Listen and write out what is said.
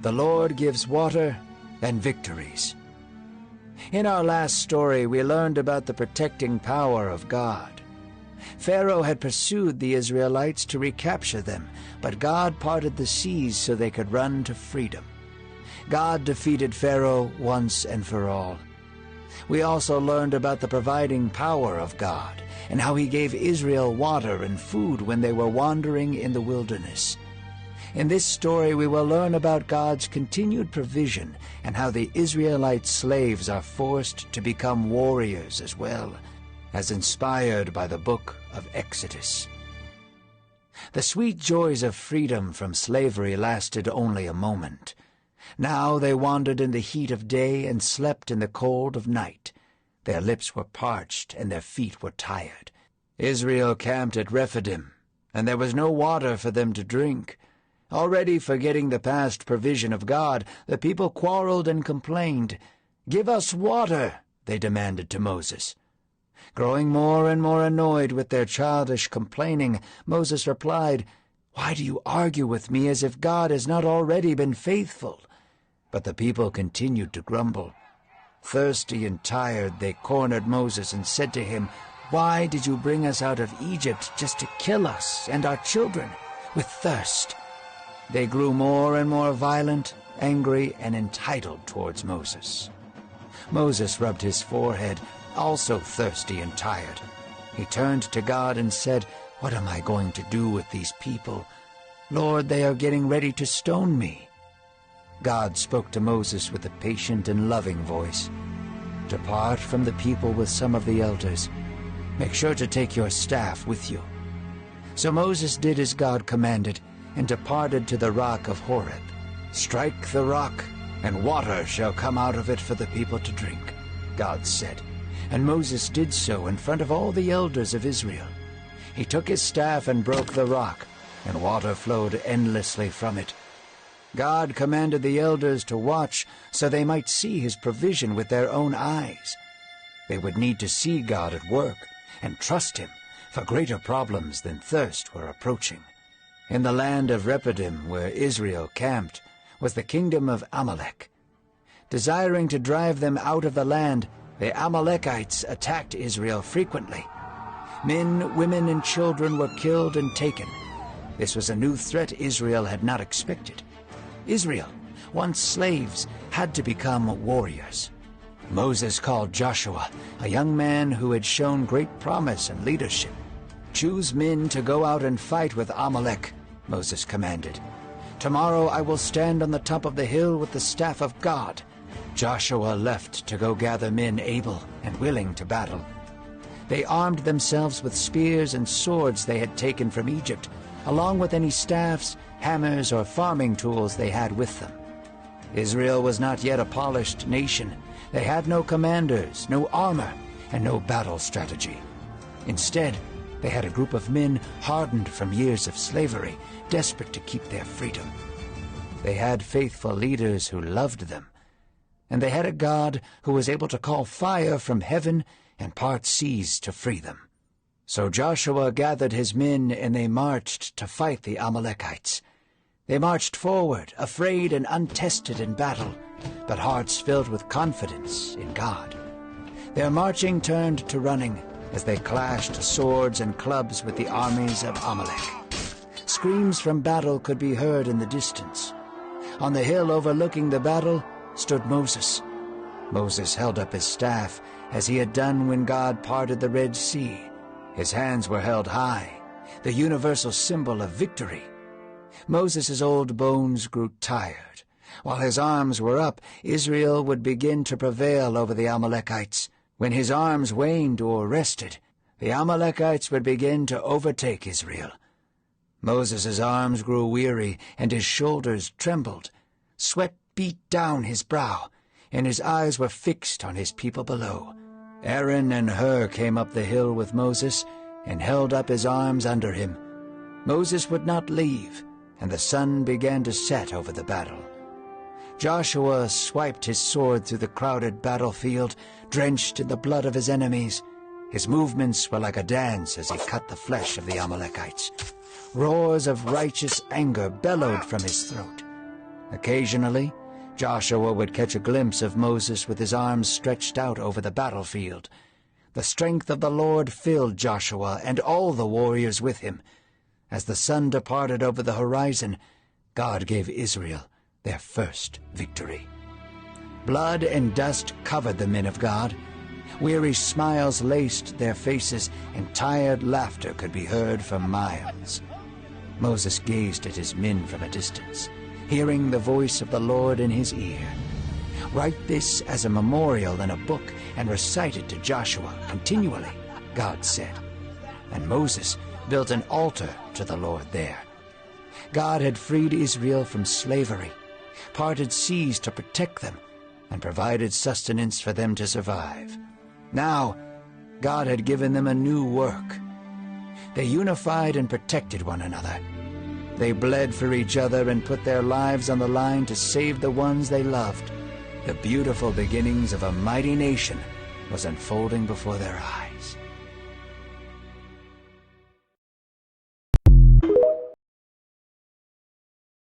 The Lord gives water and victories. In our last story, we learned about the protecting power of God. Pharaoh had pursued the Israelites to recapture them, but God parted the seas so they could run to freedom. God defeated Pharaoh once and for all. We also learned about the providing power of God and how he gave Israel water and food when they were wandering in the wilderness. In this story, we will learn about God's continued provision and how the Israelite slaves are forced to become warriors as well, as inspired by the book of Exodus. The sweet joys of freedom from slavery lasted only a moment. Now they wandered in the heat of day and slept in the cold of night. Their lips were parched and their feet were tired. Israel camped at Rephidim, and there was no water for them to drink. Already forgetting the past provision of God, the people quarreled and complained. "Give us water," they demanded to Moses. Growing more and more annoyed with their childish complaining, Moses replied, "Why do you argue with me as if God has not already been faithful?" But the people continued to grumble. Thirsty and tired, they cornered Moses and said to him, "Why did you bring us out of Egypt just to kill us and our children with thirst?" They grew more and more violent, angry, and entitled towards Moses. Moses rubbed his forehead, also thirsty and tired. He turned to God and said, "What am I going to do with these people? Lord, they are getting ready to stone me." God spoke to Moses with a patient and loving voice. "Depart from the people with some of the elders. Make sure to take your staff with you." So Moses did as God commanded, and departed to the rock of Horeb. "Strike the rock, and water shall come out of it for the people to drink," God said. And Moses did so in front of all the elders of Israel. He took his staff and broke the rock, and water flowed endlessly from it. God commanded the elders to watch so they might see his provision with their own eyes. They would need to see God at work and trust him, for greater problems than thirst were approaching. In the land of Rephidim, where Israel camped, was the kingdom of Amalek. Desiring to drive them out of the land, the Amalekites attacked Israel frequently. Men, women, and children were killed and taken. This was a new threat Israel had not expected. Israel, once slaves, had to become warriors. Moses called Joshua, a young man who had shown great promise and leadership. "Choose men to go out and fight with Amalek," Moses commanded. "Tomorrow I will stand on the top of the hill with the staff of God." Joshua left to go gather men able and willing to battle. They armed themselves with spears and swords they had taken from Egypt, along with any staffs, hammers, or farming tools they had with them. Israel was not yet a polished nation. They had no commanders, no armor, and no battle strategy. Instead, they had a group of men hardened from years of slavery, desperate to keep their freedom. They had faithful leaders who loved them, and they had a God who was able to call fire from heaven and part seas to free them. So Joshua gathered his men, and they marched to fight the Amalekites. They marched forward, afraid and untested in battle, but hearts filled with confidence in God. Their marching turned to running as they clashed swords and clubs with the armies of Amalek. Screams from battle could be heard in the distance. On the hill overlooking the battle stood Moses. Moses held up his staff, as he had done when God parted the Red Sea. His hands were held high, the universal symbol of victory. Moses' old bones grew tired. While his arms were up, Israel would begin to prevail over the Amalekites. When his arms waned or rested, the Amalekites would begin to overtake Israel. Moses' arms grew weary, and his shoulders trembled. Sweat beat down his brow, and his eyes were fixed on his people below. Aaron and Hur came up the hill with Moses and held up his arms under him. Moses would not leave, and the sun began to set over the battle. Joshua swiped his sword through the crowded battlefield, drenched in the blood of his enemies. His movements were like a dance as he cut the flesh of the Amalekites. Roars of righteous anger bellowed from his throat. Occasionally, Joshua would catch a glimpse of Moses with his arms stretched out over the battlefield. The strength of the Lord filled Joshua and all the warriors with him. As the sun departed over the horizon, God gave Israel their first victory. Blood and dust covered the men of God. Weary smiles laced their faces, and tired laughter could be heard for miles. Moses gazed at his men from a distance, hearing the voice of the Lord in his ear. Write this as a memorial in a book and recite it to Joshua continually, God said. And Moses built an altar to the Lord there. God had freed Israel from slavery, parted seas to protect them, and provided sustenance for them to survive. Now, God had given them a new work. They unified and protected one another. They bled for each other and put their lives on the line to save the ones they loved. The beautiful beginnings of a mighty nation was unfolding before their eyes.